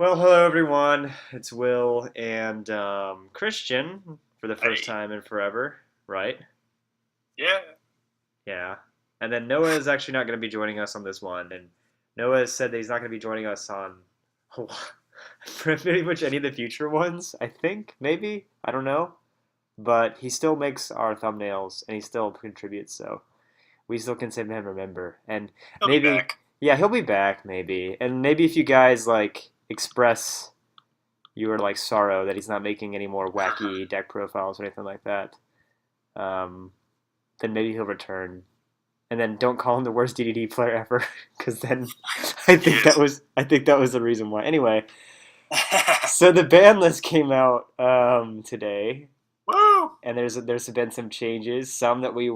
Well, hello everyone. It's Will and Christian for the first Hey, time in forever, right? yeah, Yeah. And then Noah is actually not going to be joining us on this one. And Noah has said that he's not going to be joining us on pretty much any of the future ones, I think, maybe. I don't know. But he still makes our thumbnails and he still contributes, so we still consider him a member. And he'll be maybe, back. yeah, he'll be back, maybe. And maybe if you guys like express your like sorrow that he's not making any more wacky deck profiles or anything like that, um, then maybe he'll return. And then don't call him the worst DDD player ever, because then He is. I think that was the reason why. Anyway, so the ban list came out today, Woo! and there's been some changes. Some that we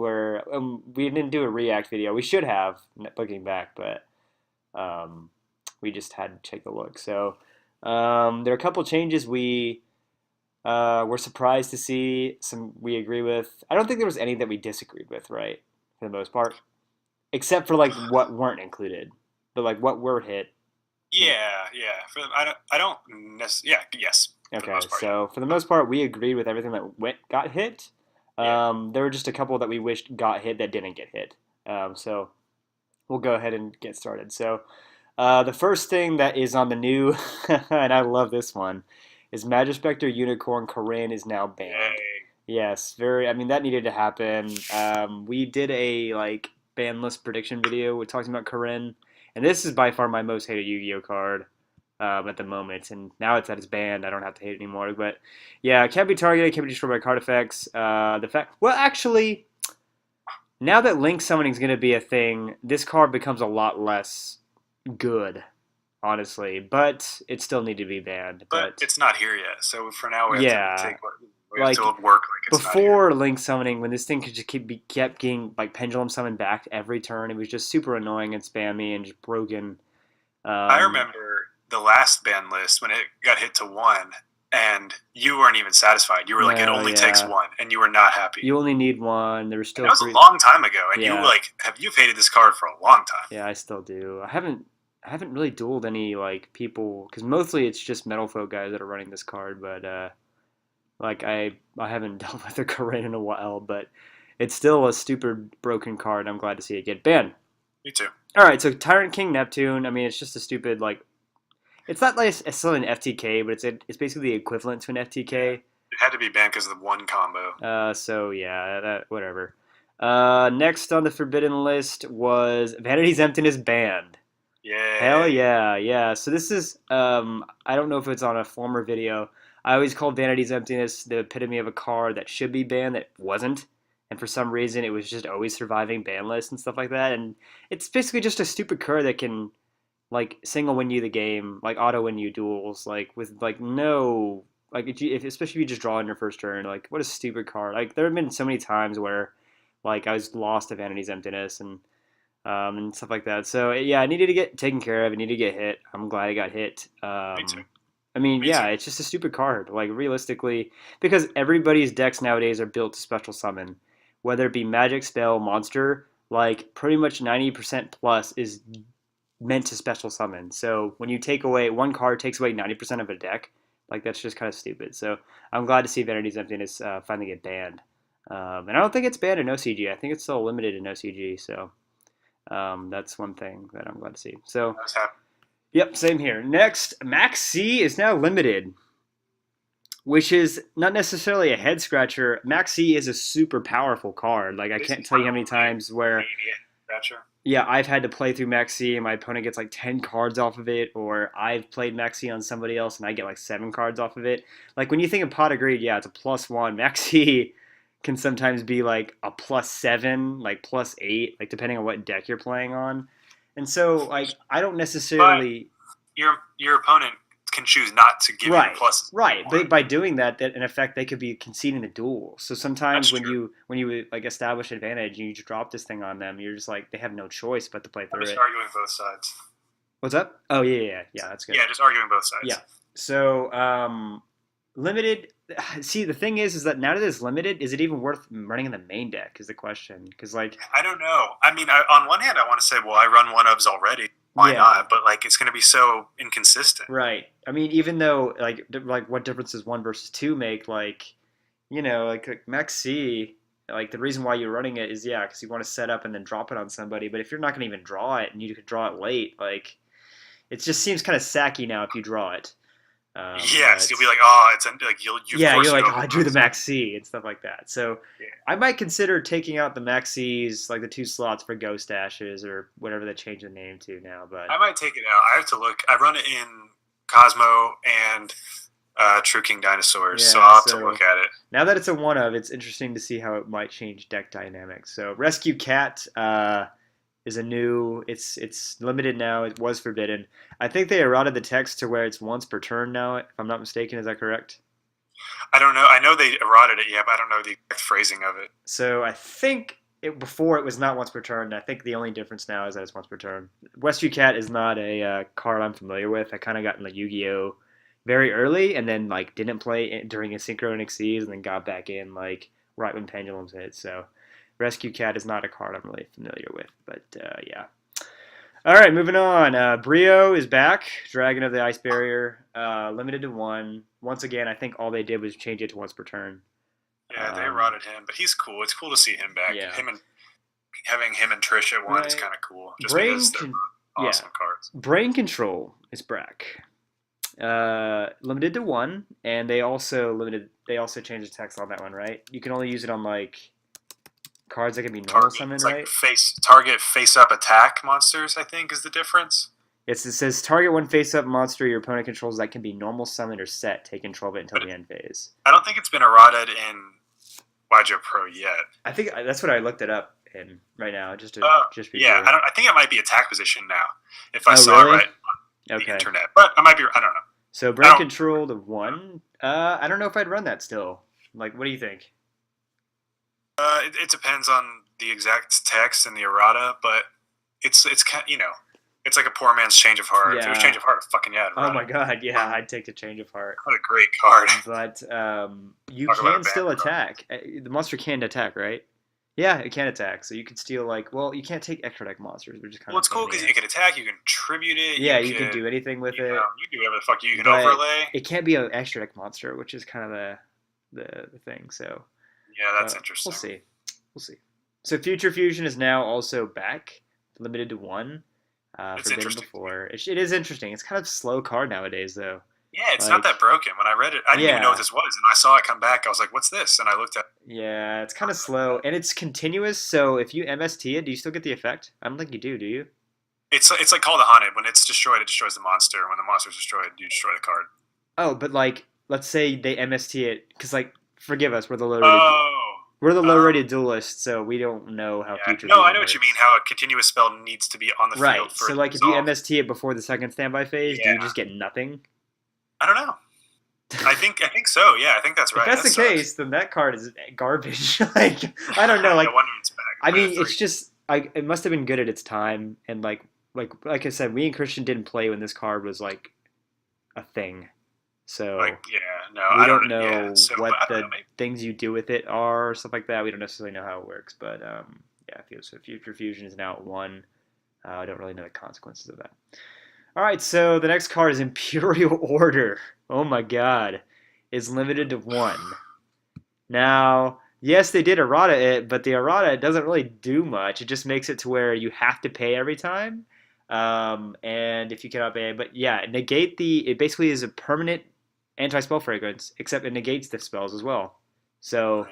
didn't do a react video. We should have looking back, but we just had to take a look. So there are a couple changes we're surprised to see. Some we agree with. I don't think there was any that we disagreed with, right? For the most part, except for like what weren't included, but like what were hit. Yeah, yeah. I don't yeah, yes. For the Okay, most part, so for the most part, we agreed with everything that got hit. yeah. There were just a couple that we wished got hit that didn't get hit. So we'll go ahead and get started. So the first thing that is on the new, and I love this one, is Magispector Unicorn Kirin is now banned. Yay. Yes, very. I mean, that needed to happen. We did a like ban list prediction video. We're talking about Kirin, and this is by far my most hated Yu-Gi-Oh card at the moment. And now it's at its banned. I don't have to hate it anymore. But yeah, it can't be targeted. Can't be destroyed by card effects. The fact. Well, actually, now that link summoning is going to be a thing, this card becomes a lot less good, honestly. But it still need to be banned. But But it's not here yet. So for now, we have to yeah, take what we have to like work like it's not here. before link summoning, when this thing could just kept getting like pendulum summoned back every turn, it was just super annoying and spammy and just broken. I Um, remember the last ban list when it got hit to one, and you weren't even satisfied. You were like, "It no, only takes yeah, one," and you were not happy. you only need one. There were And still that was a three. long time ago, and Yeah, you've hated this card for a long time. yeah, I still do. I haven't really dueled any like people because mostly it's just metal folk guys that are running this card. But like I haven't dealt with a Korean in a while, but it's still a stupid broken card. I'm glad to see it get banned. Me too. All right, so Tyrant King Neptune. I mean, it's just a stupid like. It's not like it's still an FTK, but it's basically the equivalent to an Yeah. FTK. It had to be banned because of the one combo. So yeah, that whatever. Next on the forbidden list was Vanity's Emptiness banned. Hell Yay. yeah, yeah. So this is I don't know if it's on a former video. I always called Vanity's Emptiness the epitome of a card that should be banned that wasn't. And for some reason it was just always surviving ban lists and stuff like that. And it's basically just a stupid card that can like single win you the game, like auto win you duels, like with like no like if especially if you just draw in your first turn, like what a stupid card. Like there have been so many times where like I was lost to Vanity's Emptiness and stuff like that. So yeah, I needed to get taken care of. I needed to get hit. I'm glad I got hit. Me too. I mean, Me yeah, too. it's just a stupid card. Like realistically, because everybody's decks nowadays are built to special summon, whether it be magic, spell, monster. Like pretty much 90% plus is meant to special summon. So when you take away one card, takes away 90% of a deck. Like that's just kind of stupid. So I'm glad to see Vanity's Emptiness finally get banned. And I don't think it's banned in OCG. I think it's still limited in OCG. So that's one thing that I'm glad to see. So I was happy. yep, same here. Next, Max C is now limited, which is not necessarily a head scratcher. Max C is a super powerful card. Like I This can't is tell one you of how the many times where mania scratcher. yeah, I've had to play through Maxi and my opponent gets like 10 cards off of it, or I've played Maxi on somebody else and I get like 7 cards off of it. Like when you think of Pot of Greed, yeah, it's a +1. Maxi can sometimes be like a +7, like +8, like depending on what deck you're playing on. And so, like, I don't But necessarily. your opponent can choose not to give you Right, pluses if they right. want. But by doing that, that in effect they could be conceding the duel. So That's sometimes true. when you like establish advantage and you just drop this thing on them, you're just like they have no choice but to play I'm through just it. arguing both sides. What's up? Oh yeah. That's good. Yeah, just arguing both Yeah. sides. So limited. See, the thing is that now that it's limited, is it even worth running in the main deck? Is the question. Because like, I don't know. I mean, on one hand, I want to say, well, I run one ofs already. why Yeah. not? But like, it's going to be so inconsistent. Right. I mean, even though like what difference does one versus two make? Like, like Max C, like the reason why you're running it is because you want to set up and then drop it on somebody. But if you're not going to even draw it and you could draw it late, like it just seems kind of sacky now if you draw it. Yes, But you'll be like, oh, it's like you yeah, force you're it like, oh, over. I drew the Max C and stuff like that. So Yeah. I might consider taking out the Max C's, like the two slots for Ghost Ashes or whatever they changed the name to now. But I might take it out. I have to look. I run it in Cosmo and True King Dinosaurs, so yeah, I'll have to so look at it. now that it's a one of, it's interesting to see how it might change deck dynamics. So Rescue Cat is a new. It's limited now. It was forbidden. I think they eroded the text to where it's once per turn now. If I'm not mistaken, is that correct? I don't know. I know they eroded it, yeah, but I don't know the exact phrasing of it. So I think before it was not once per turn. I think the only difference now is that it's once per turn. Rescue Cat is not a card I'm familiar with. I kind of got into Yu-Gi-Oh very early, and then like didn't play it during Asynchro NXTs, and then got back in like right when Pendulums hit. So Rescue Cat is not a card I'm really familiar with, but yeah. All right, moving on. Brio is back. Dragon of the Ice Barrier, limited to one. Once again, I think all they did was change it to once per turn. Yeah, they eroded him, but he's cool. It's cool to see him back. Yeah. Having him and Trish at one is Right. kind of cool, just Brain because they're con- awesome cards. Brain Control is back. Limited to one, and they also changed the text on that one, right? You can only use it on like cards that can be normal summon, It's right? like target face up attack monsters, I think, is the difference. It says target one face-up monster your opponent controls that can be normal summoned or set. Take control of it until the end phase. I don't think it's been eroded in Wajo Pro yet. I think that's what I looked it up in right now, just to be yeah, sure. I think it might be attack position now, if I Oh, saw really? it right on Okay. the internet. But I might be. I don't know. So brain control to one. I don't know if I'd run that still. Like, what do you think? It depends on the exact text and the errata, but it's kind it's like a poor man's change of heart. If it was Yeah. change of heart, fucking yeah. Oh my god, yeah, I'd take the change of heart. What a great card. But you Talk about a can bad still card. attack. The monster can attack, right? Yeah, it can attack. So you could steal you can't take extra deck monsters, which is kind Well, of it's cool because you can attack, you can tribute it. Yeah, you can do anything with it. You can do whatever the fuck you can But overlay. it can't be an extra deck monster, which is kind of the thing. So Yeah, that's interesting. We'll see. So Future Fusion is now also back, limited to one. It's Forbidden interesting. before. It is interesting. It's kind of a slow card nowadays, though. Yeah, it's not that broken. When I read it, I didn't even know what this was, and I saw it come back. I was like, "What's this?" And I looked at. Yeah, it's kind of slow, and it's continuous. So if you MST it, do you still get the effect? I don't think you do. Do you? It's like Call the Haunted. When it's destroyed, it destroys the monster. When the monster's destroyed, you destroy the card. Oh, but like, let's say they MST it, because like, forgive us, we're the low rated duelists, so we don't know how Future. No, I know what you mean. How a continuous spell needs to be on the right. field for So like, if you MST it before the second standby phase, do you just get nothing? I don't know. I think so. Yeah, I think that's right. If that's the case, then that card is garbage. Like, I don't know. Like, no wonder it's back. I mean, it's just it must have been good at its time, and like I said, we and Christian didn't play when this card was like a thing. So we don't know what the things you do with it are, or stuff like that. We don't necessarily know how it works, but so Future Fusion is now at one. I don't really know the consequences of that. All right, so the next card is Imperial Order. Oh my god. It's limited to one. Now, yes, they did errata it, but the errata doesn't really do much. It just makes it to where you have to pay every time. And if you cannot pay, but yeah, it basically is a permanent anti-spell fragrance, except it negates the spells as well. So,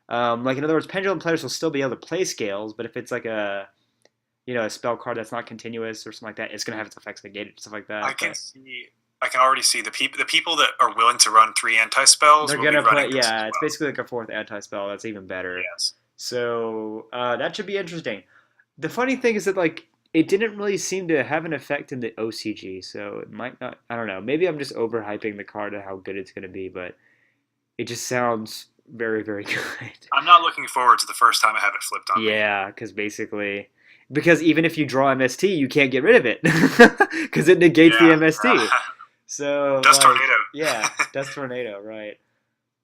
like in other words, Pendulum players will still be able to play scales, but if it's like a spell card that's not continuous or something like that, it's gonna have its effects negated, stuff like that. I can already see the people that are willing to run 3 anti-spells. They're gonna play. Yeah, it's basically like a 4th anti-spell. That's even better. Yes. So that should be interesting. The funny thing is that like it didn't really seem to have an effect in the OCG, so it might not. I don't know. Maybe I'm just overhyping the card and how good it's gonna be, but it just sounds very, very good. I'm not looking forward to the first time I have it flipped on me. Yeah, because even if you draw MST, you can't get rid of it because it negates the MST. So Dust Tornado. Yeah, Dust Tornado, right.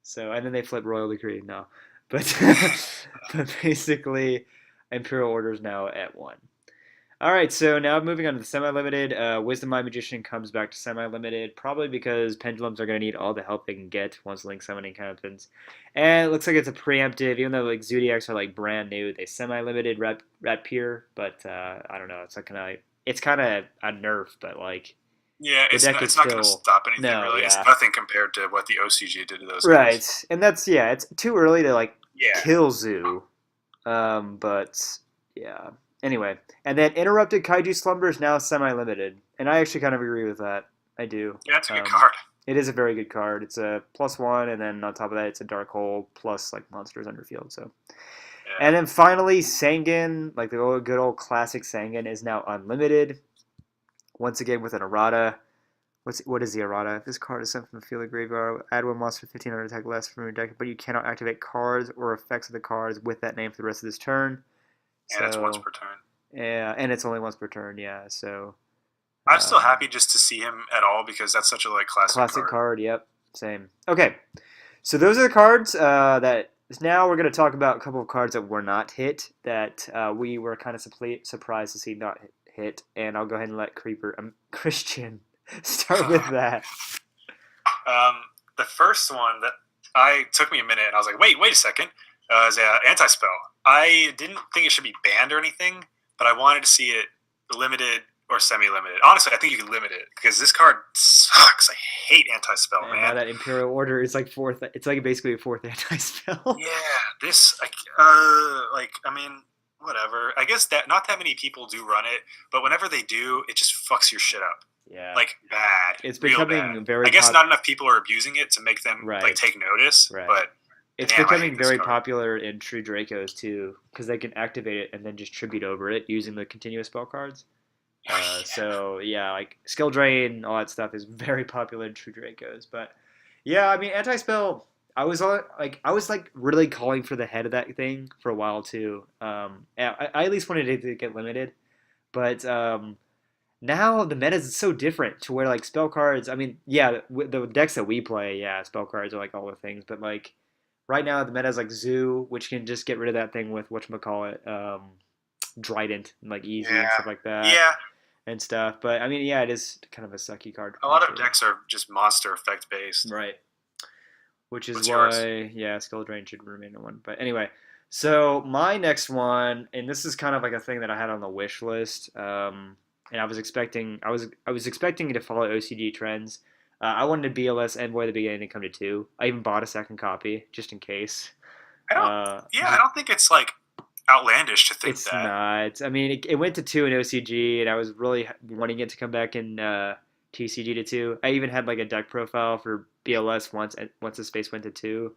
So and then they flip Royal Decree. No. But basically Imperial Order is now at one. All right, so now moving on to the semi-limited. Wisdom Eye Magician comes back to semi-limited, probably because pendulums are going to need all the help they can get once link summoning happens. And it looks like it's a preemptive, even though like Zodiacs are like brand new. They semi-limited Rat Pier, but I don't know. It's kind of a nerf, but like Yeah, the deck is it's not going to still stop anything no, really. It's yeah, nothing compared to what the OCG did to those right. guys. And that's yeah, it's too early to like Yeah, kill Zoo. But yeah. Anyway, and then Interrupted Kaiju Slumber is now semi-limited, and I actually kind of agree with that. I do. yeah, it's a good card. It is a very good card. It's a +1, and then on top of that, it's a Dark Hole plus like monsters under field. So, Yeah, and then finally, Sangan, like the good old classic Sangan, is now unlimited. Once again with an errata. What is the errata? If this card is sent from the field of graveyard, add one monster 1500 attack less from your deck, but you cannot activate cards or effects of the cards with that name for the rest of this turn. yeah, that's once So per turn. yeah, and it's only once per turn. Yeah, so I'm still um, happy just to see him at all because that's such a like classic classic card. card. Yep, same. Okay, so those are the cards that. Now we're going to talk about a couple of cards that were not hit that we were kind of surprised to see not hit, and I'll go ahead and let Christian start with that. um, the first one that I took me a minute, and I was like, wait a second, is anti-spell. I didn't think it should be banned or anything, but I wanted to see it limited or semi-limited. Honestly, I think you can limit it because this card sucks. I hate anti-spell, And now man. that Imperial Order is like fourth, it's like basically a fourth anti-spell. Yeah, this like I mean, whatever. I guess that not that many people do run it, but whenever they do, it just fucks your shit up. Yeah, Like bad. it's Real becoming bad. very I guess not enough people are abusing it to make them right, like take notice, right. but It's damn, I becoming hate this very card. popular in True Dracos too, because they can activate it and then just tribute over it using the continuous spell cards. So yeah, like skill drain, all that stuff is very popular in True Dracos. But yeah, I mean anti-spell. I was like really calling for the head of that thing for a while too. I at least wanted it to get limited, but now the meta is so different to where like spell cards. I mean, yeah, the decks that we play, yeah, spell cards are like all the things. But like right now, the meta is like Zoo, which can just get rid of that thing with whatchamacallit, Trident, and like easy and Yeah, stuff like that yeah. and stuff. But I mean, yeah, it is kind of a sucky card to A play lot of too. decks are just monster effect based. Right. Which is What's yours? why, yeah, Skill Drain should remain a one. But anyway, so my next one, and this is kind of like a thing that I had on the wish list, and I was expecting it to follow OCG trends. I wanted BLS Envoy at the beginning to come to two. I even bought a second copy just in case. I don't. Yeah, I don't think it's like outlandish to think It's that. not. I mean, it went to two in OCG, and I was really wanting it to come back in TCG to two. I even had like a deck profile for BLS once the space went to two,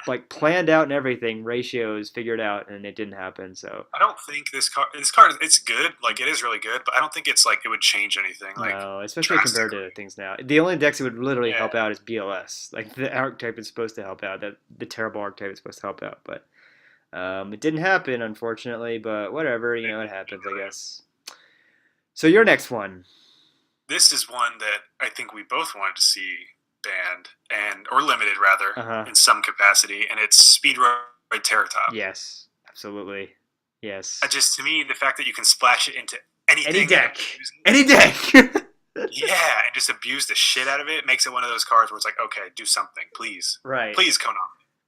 like planned out and everything, ratios figured out, and it didn't happen. So I don't think this card it's good. Like it is really good, but I don't think it's like it would change anything. Like no, especially compared drastically. to things now. The only decks that would literally Yeah. help out is BLS. Like the archetype is supposed to help out. That the terrible archetype is supposed to help out, but it didn't happen, unfortunately. But whatever, you know, it happens, I guess. So your next one. This is one that I think we both wanted to see banned or limited rather Uh-huh. in some capacity, and it's Speedroid Terratop. Yes, absolutely. Yes. Just to me, the fact that you can splash it into anything, Any deck. and abuse Any deck. yeah, and just abuse the shit out of it makes it one of those cards where it's like, okay, do something, please, Right. please, Konami.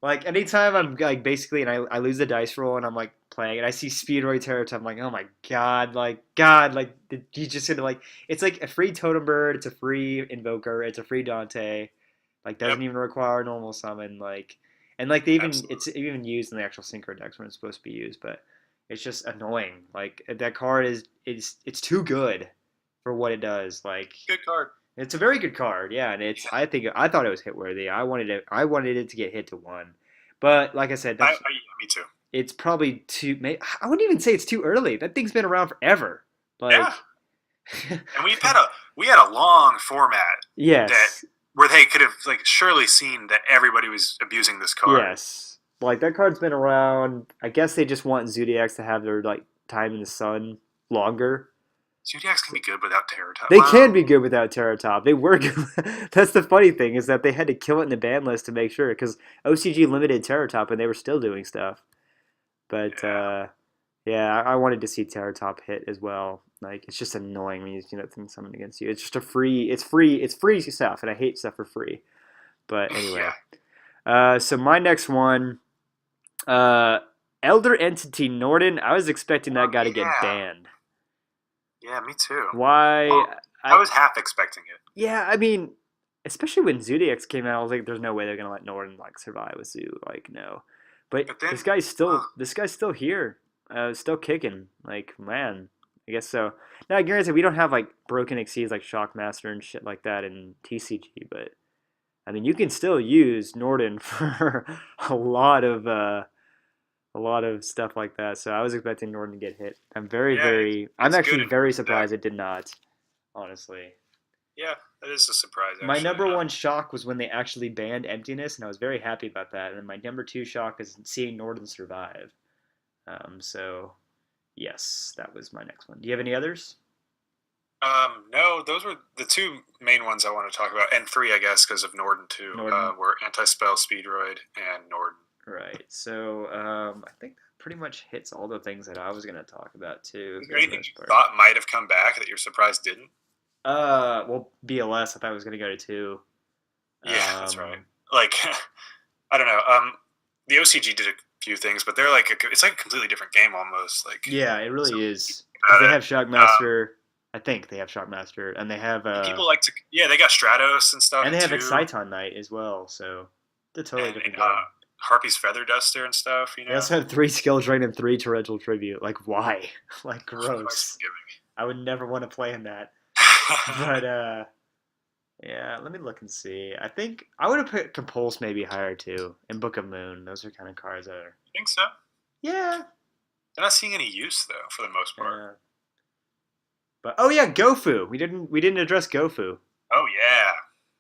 Like anytime I'm like basically and I lose the dice roll and I'm like playing and I see Speedroid Terror, I'm like, oh my god, like you just gonna like it's like a free Totem Bird, it's a free Invoker, it's a free Dante, like doesn't Yep. even require a normal summon, like and like they even Absolutely. it's even used in the actual synchro decks when it's supposed to be used, but it's just annoying. Like that card is it's too good for what it does. Like Good card. it's a very good card, yeah, and it's. I thought it was hit worthy. I wanted it to get hit to one, but like I said, Me too. it's probably too. I wouldn't even say it's too early. That thing's been around forever. Like, Yeah. And we had a long format yes, where they could have like surely seen that everybody was abusing this card. yes, like that card's been around. I guess they just want Zodiacs to have their like time in the sun longer. Zodiacs can be good without Terratop. They can be good without Terratop. They were good. That's the funny thing is that they had to kill it in the ban list to make sure because OCG limited Terratop and they were still doing stuff. But Yeah, I wanted to see Terror Top hit as well. Like it's just annoying when you think something against you. It's just a free. It's free stuff, and I hate stuff for free. But Yeah. anyway, so my next one, uh, Elder Entity Norden. I was expecting that guy to get Yeah. banned. Yeah, me too. Why? Well, I I was half expecting it. Yeah, I mean, especially when Zodiacs came out, I was like, "There's no way they're gonna let Norden like survive with Zoo." Like, no. But But then, this guy's still here, still kicking. Like, man, I guess so. Now, granted, we don't have like broken exceeds like Shockmaster and shit like that in TCG, but I mean, you can still use Norden for a lot of stuff like that. So I was expecting Norden to get hit. yeah, I'm it's good actually in very deck. surprised it did not. Honestly. Yeah, that is a surprise My actually. number one shock was when they actually banned Emptiness, and I was very happy about that. And my number two shock is seeing Norden survive. So, yes, that was my next one. Do you have any others? No, those were the two main ones I want to talk about, and three, I guess, because of Norden too. Norden. Were Anti-Spell, Speedroid, and Norden. Right. So, I think that pretty much hits all the things that I was going to talk about, too, Is for there the anything most you part. thought might have come back that you're surprised didn't? Well, BLS, I thought it was going to go to two. Yeah, that's Um, right. Like, I don't know. The OCG did a few things, but they're like it's like a completely different game almost. Like, yeah, it so really is. Because about they it. have Shockmaster. I think they have Shockmaster, and they have People like to, yeah, they got Stratos and stuff too, Exciton Knight as well. So it's a totally and different game. Harpy's Feather Duster and stuff. They also have three skill drain and three torrential tribute. Like why? Like Christ gross. I would never want to play in that. forgive me. But yeah, let me look and see. I think I would have put Compulse maybe higher too, and Book of Moon. Those are kind of cards that are. I think so. Yeah. They're not seeing any use though, for the most part. Yeah. But oh yeah, Gofu. We didn't address Gofu. Oh yeah,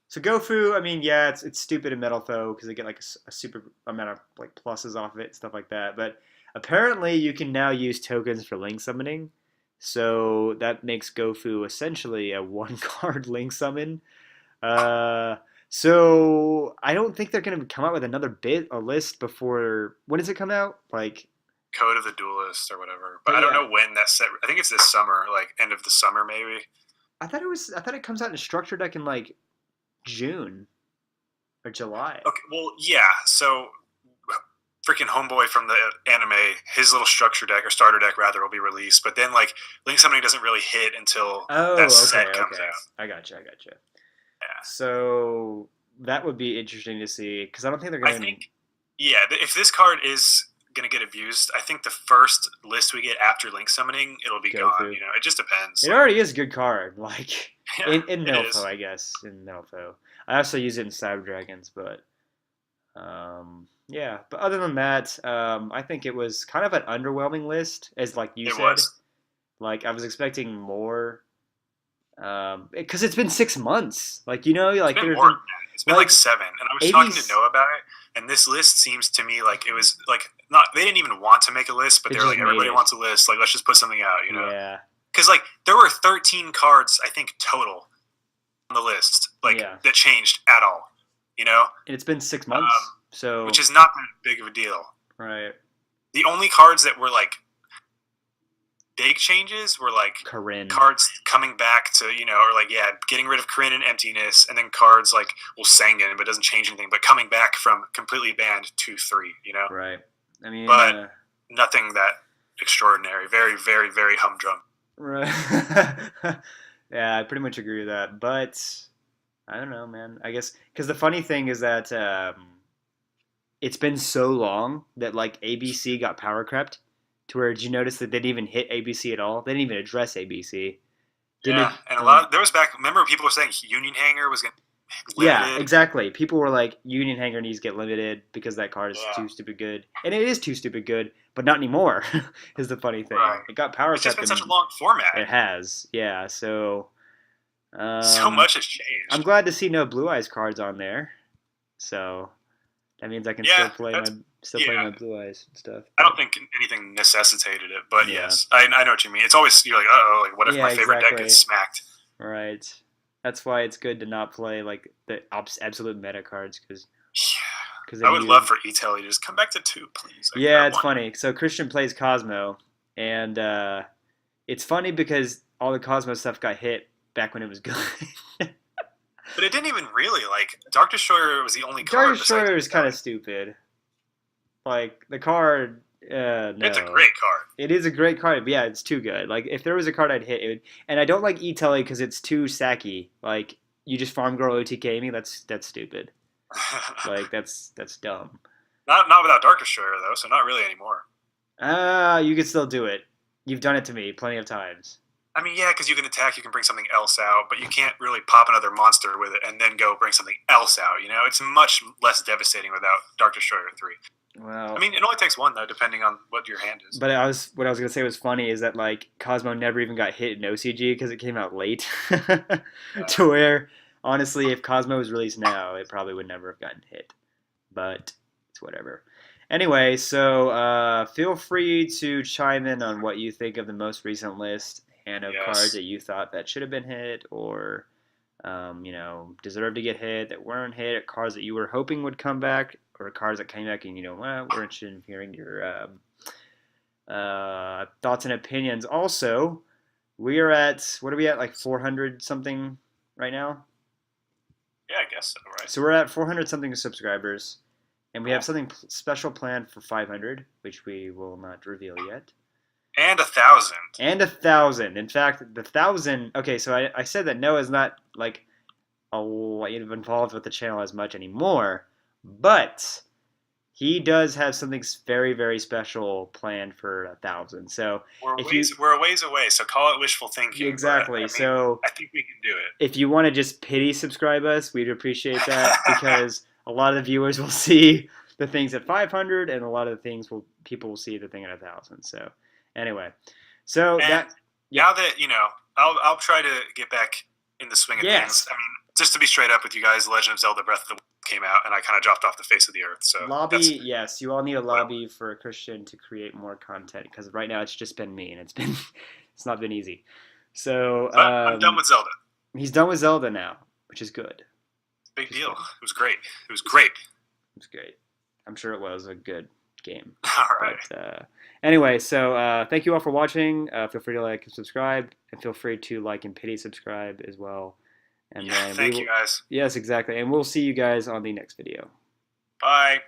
So Gofu, I mean, yeah, it's stupid in Metal Foe because they get like a super amount of like pluses off of it and stuff like that. But apparently, you can now use tokens for link summoning, so that makes Gofu essentially a one card link summon. Uh, so I don't think they're gonna come out with another bit or list before when does it come out? Like, Code of the Duelist or whatever. But but I don't yeah, know when that's set. I think it's this summer, like end of the summer maybe. I thought it comes out in Structure Deck in like June or July. Okay, well yeah. So freaking homeboy from the anime, his little structure deck or starter deck rather will be released. But then like Link Summoning doesn't really hit until that Oh, set okay, comes okay. out. I got you. Yeah. So that would be interesting to see because I don't think they're I gonna. think, yeah, if this card is going to get abused, I think the first list we get after Link Summoning, it'll be Go gone. through. It just depends. It Like, already is a good card, like yeah, in it Melfo, is. I guess in Melfo. I also use it in Cyber Dragons, but yeah. But other than that, I think it was kind of an underwhelming list, as like you It said. was. Like I was expecting more, because it's been 6 months. Like It's like been there's more been than that. It's been like like 7. And I was talking to 80s. Noah about it, and this list seems to me like it was like not. They didn't even want to make a list, but They they were just like, made everybody it. wants a list. Like, let's just put something out. Yeah, Because like there were 13 cards, I think total on the list, like yeah. that changed at all. You know, And it's been six um, months. So which is not that big of a deal. right, The only cards that were like big changes were like Kirin. cards coming back to, or like, yeah, getting rid of Kirin and Emptiness, and then cards like, well, Sangan, but it doesn't change anything, but coming back from completely banned to 3. Right. I mean, But nothing that extraordinary. Very, very, very humdrum. right. Yeah, I pretty much agree with that. But I don't know, man. I guess because the funny thing is that it's been so long that like ABC got power crept to where did you notice that they didn't even hit ABC at all? They didn't even address ABC. Didn't Yeah, it? and a lot of, there was back, remember people were saying Union Hanger was getting Yeah, limited? exactly. People were like, Union Hanger needs to get limited because that card is Yeah, too stupid good. And it is too stupid good, but not anymore, is the funny thing. right. It got power It's just crept been such a and long format. it has. Yeah, so So um, much has I'm changed. glad to see no Blue Eyes cards on there. So that means I can Yeah, that's, still play yeah. my Blue Eyes and stuff. I But don't think anything necessitated it, but yeah. yes, I know what you mean. It's always, you're like, oh, like, what if Yeah, my favorite deck exactly. gets smacked? Right. That's why it's good to not play like the absolute meta cards because Yeah. then I would you love for E-Telly to just come back to 2, please. Like yeah, that it's one. funny. So Christian plays Cosmo, and it's funny because all the Cosmo stuff got hit back when it was good. But it didn't even really like Dark Destroyer was the only Dark card besides Destroyer is kind Untitled. of stupid. Like the card, It's a no. great card. It is a great card, but yeah, it's too good. Like if there was a card I'd hit, it would. And I don't like E-Telly because it's too sacky. Like you just farm girl OTK me. That's stupid. Like that's dumb. Not without Dark Destroyer though, so not really anymore. You can still do it. You've done it to me plenty of times. I mean, yeah, because you can attack, you can bring something else out, but you can't really pop another monster with it and then go bring something else out. You know, it's much less devastating without Dark Destroyer 3. I Well, mean, it only takes one though, depending on what your hand is. but what I was gonna say was funny is that like Cosmo never even got hit in OCG because it came out late, Uh, to where honestly, if Cosmo was released now, it probably would never have gotten hit. But it's whatever. Anyway, so feel free to chime in on what you think of the most recent list and of cards yes. that you thought that should have been hit or deserve to get hit that weren't hit, or cards that you were hoping would come back, or cards that came back and well, we're interested in hearing your thoughts and opinions. Also, we are at what are we at, like 400 something right now? Yeah, I guess so, right? So we're at 400 something subscribers, and we have Cool. something special planned for 500, which we will not reveal yet. And 1,000. And 1,000. In fact, the 1,000. Okay, so I said that Noah's not like involved with the channel as much anymore, but he does have something very, very special planned for 1,000. So if you We're a ways away, so call it wishful thinking. But I exactly, mean, so I think we can do it. if you want to just pity subscribe us, we'd appreciate that because a lot of the viewers will see the things at 500, and a lot of the things people will see the thing at 1,000. So anyway, so And that yeah now that I'll try to get back in the swing of things. yes I mean, just to be straight up with you guys, Legend of Zelda: Breath of the Wild came out, and I kind of dropped off the face of the earth. So that's lobby, yes, you all need a what. lobby for a Christian to create more content because right now it's just been me and it's not been easy. So But I'm done with Zelda. he's done with Zelda now, which is good. Big Which is deal. good. It was great. It was great. It's great. I'm sure it was a good game. All right. But anyway, so thank you all for watching. Feel free to like and subscribe, and feel free to like and pity subscribe as well. And Yeah. then Thank you guys. yes, exactly. And we'll see you guys on the next video. Bye.